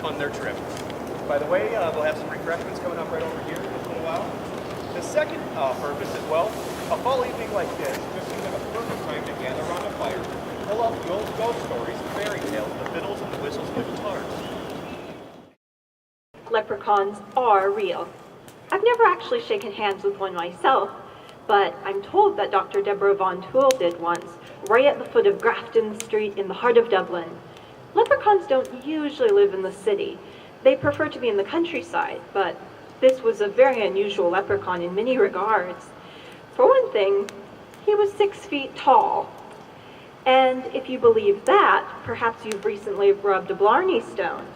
on their trip. By the way, we'll have some refreshments coming up right over here in just a little while. The second purpose as well, a fall evening like this just seems like a perfect time to gather around a fire, pull out the old ghost stories, fairy tales, the fiddles and the whistles and the guitars. Leprechauns are real. I've never actually shaken hands with one myself, but I'm told that Dr. Deborah Von Toole did once, right at the foot of Grafton Street in the heart of Dublin. Leprechauns don't usually live in the city. They prefer to be in the countryside, but this was a very unusual leprechaun in many regards. For one thing, he was 6 feet tall. And if you believe that, perhaps you've recently rubbed a Blarney Stone.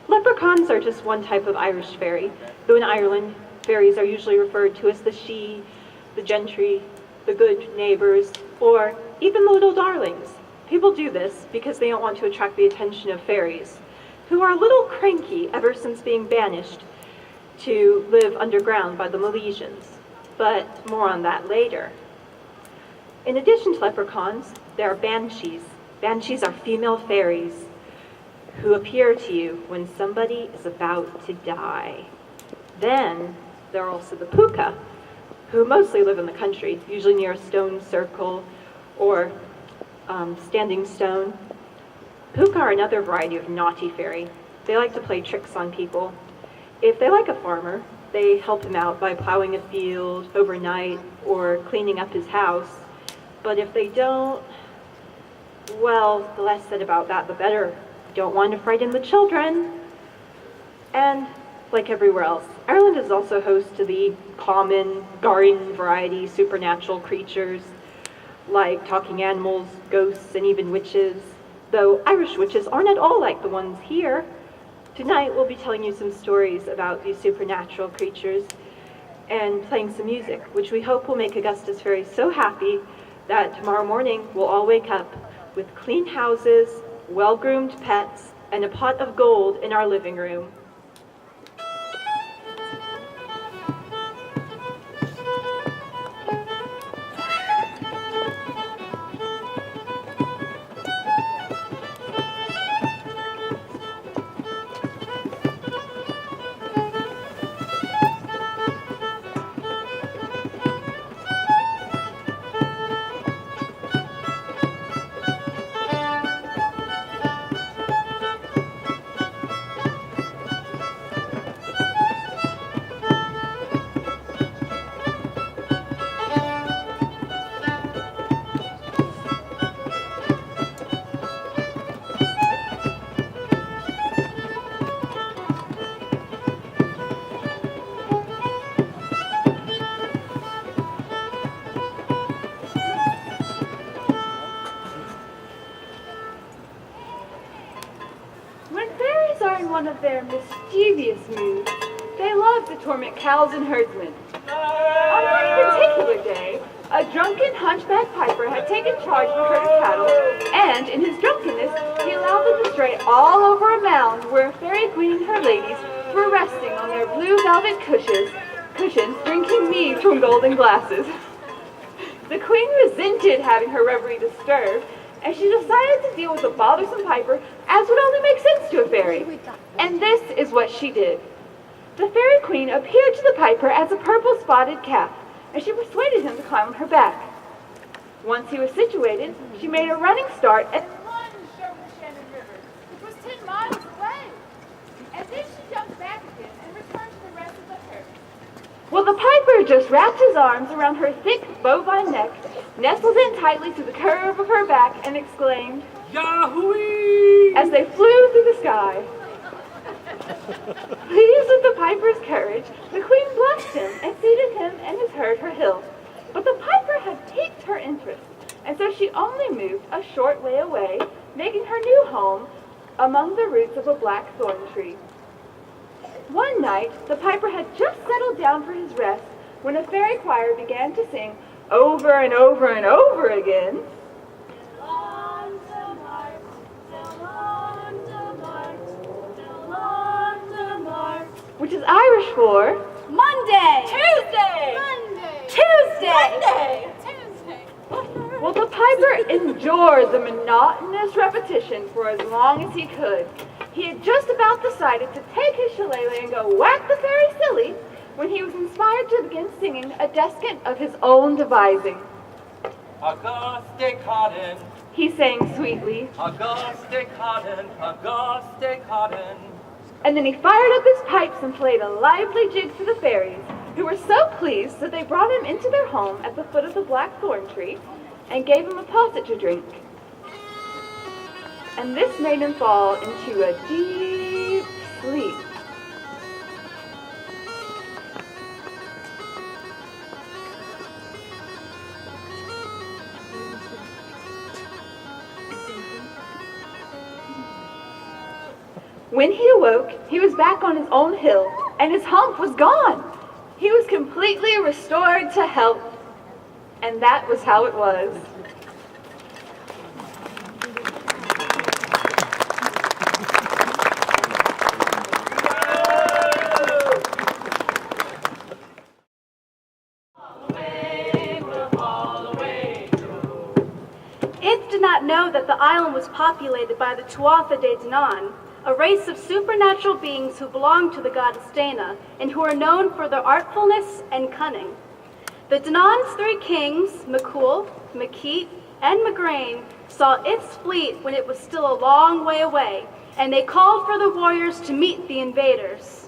Leprechauns are just one type of Irish fairy, though in Ireland, fairies are usually referred to as the Sidhe, the gentry, the good neighbors, or even the little darlings. People do this because they don't want to attract the attention of fairies, who are a little cranky ever since being banished to live underground by the Milesians. But more on that later. In addition to leprechauns, there are banshees. Banshees are female fairies who appear to you when somebody is about to die. Then there are also the puka, who mostly live in the country, usually near a stone circle or standing stone. Puka are another variety of naughty fairy. They like to play tricks on people. If they like a farmer, they help him out by plowing a field overnight or cleaning up his house. But if they don't, well, the less said about that, the better. Don't want to frighten the children. And like everywhere else, Ireland is also host to the common garden variety supernatural creatures like talking animals, ghosts, and even witches, though Irish witches aren't at all like the ones here. Tonight we'll be telling you some stories about these supernatural creatures and playing some music, which we hope will make Augustus Ferry so happy that tomorrow morning we'll all wake up with clean houses, well-groomed pets, and a pot of gold in our living room. One of their mischievous moods, they love to torment cows and herdsmen. On one particular day, a drunken hunchback piper had taken charge of a herd of cattle, and in his drunkenness, he allowed them to stray all over a mound where a fairy queen and her ladies were resting on their blue velvet cushions, drinking mead from golden glasses. The queen resented having her reverie disturbed, and she decided to deal with the bothersome piper as would only make sense to a fairy. And this is what she did. The fairy queen appeared to the piper as a purple spotted calf, and she persuaded him to climb on her back. Once he was situated, she made a running start and lunged over the Shannon River, which was 10 miles away. And then she jumped back again and returned to the rest of the herd. Well, the piper just wrapped his arms around her thick bovine neck, nestled in tightly to the curve of her back, and exclaimed, "Yahoo!" as they flew through the sky. Pleased with the piper's courage, the queen blessed him and ceded him and his herd her hill. But the piper had piqued her interest, and so she only moved a short way away, making her new home among the roots of a black thorn tree. One night, the piper had just settled down for his rest when a fairy choir began to sing over and over and over again, which is Irish for Monday, Tuesday, Monday, Tuesday, Monday, Tuesday. Well, the piper endured the monotonous repetition for as long as he could. He had just about decided to take his shillelagh and go whack the fairy silly when he was inspired to begin singing a descant of his own devising. Auguste Cotton, He sang sweetly, Auguste Cotton, Auguste Cotton. and then he fired up his pipes and played a lively jig for the fairies, who were so pleased that they brought him into their home at the foot of the black thorn tree and gave him a posset to drink. And this made him fall into a deep sleep. When he awoke, he was back on his own hill, and his hump was gone. He was completely restored to health. And that was how it was. It did not know that the island was populated by the Tuatha De Danann, a race of supernatural beings who belong to the goddess Dana and who are known for their artfulness and cunning. The Danann's three kings, Makul, Makit, and Magraine, saw its fleet when it was still a long way away, and they called for the warriors to meet the invaders.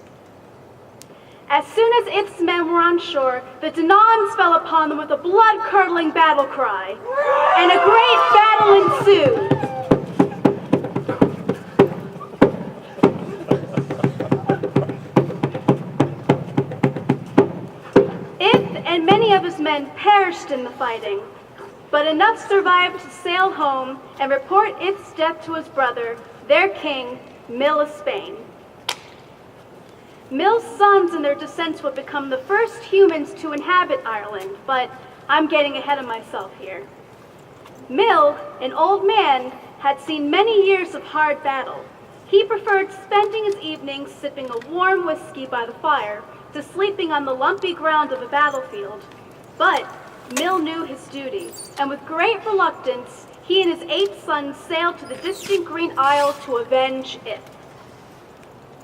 As soon as its men were on shore, the Dananns fell upon them with a blood-curdling battle cry, and a great battle ensued. And many of his men perished in the fighting, but enough survived to sail home and report its death to his brother, their king, Mil of Spain. Mil's sons and their descendants would become the first humans to inhabit Ireland, but I'm getting ahead of myself here. Mil, an old man, had seen many years of hard battle. He preferred spending his evenings sipping a warm whiskey by the fire to sleeping on the lumpy ground of a battlefield. But Mil knew his duty, and with great reluctance, he and his 8 sons sailed to the distant Green Isle to avenge it.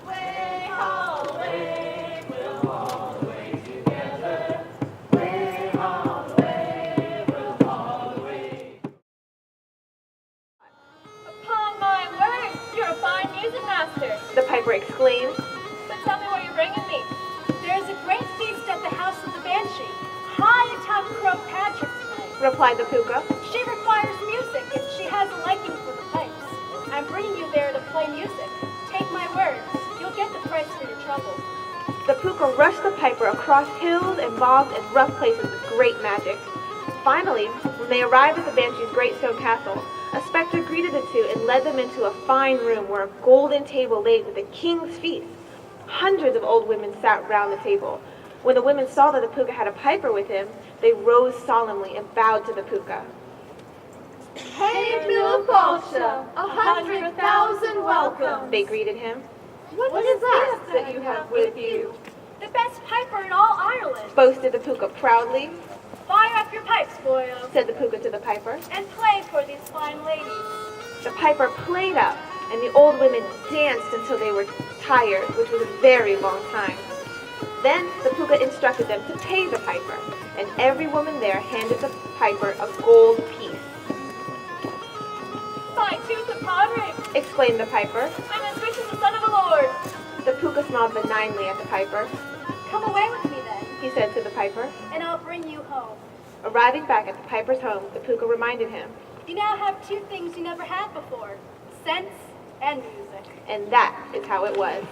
Way Holloway, we'll Holloway together. Way Holloway, we'll Holloway. Upon my word, you're a fine music master. The piper exclaimed. But tell me what you're bringing me. There's a great feast at the house of the Banshee, high atop Crow Patrick tonight. Replied the puka. She requires music, and she has a liking for the pipes. I'm bringing you there to play music. Take my word, you'll get the price for your trouble. The puka rushed the piper across hills and bogs and rough places with great magic. Finally, when they arrived at the Banshee's great stone castle, a specter greeted the two and led them into a fine room where a golden table laid with a king's feast. Hundreds of old women sat round the table. When the women saw that the puka had a piper with him, they rose solemnly and bowed to the puka. Hey, Mil of Balsha, 100,000 welcome, they greeted him. What is that you have with you? The best piper in all Ireland. Boasted the puka proudly. Fire up your pipes, boyo, Said the puka to the piper. and play for these fine ladies. The piper played up, and the old women danced until they were tired, which was a very long time. Then the puka instructed them to pay the piper, and every woman there handed the piper a gold piece. My tooth of Padre, Exclaimed the piper. I'm as rich as the son of a lord. The puka smiled benignly at the piper. Come away with me then, He said to the piper. and I'll bring you home. Arriving back at the piper's home, the puka reminded him, You now have 2 things you never had before, sense and music. and that is how it was.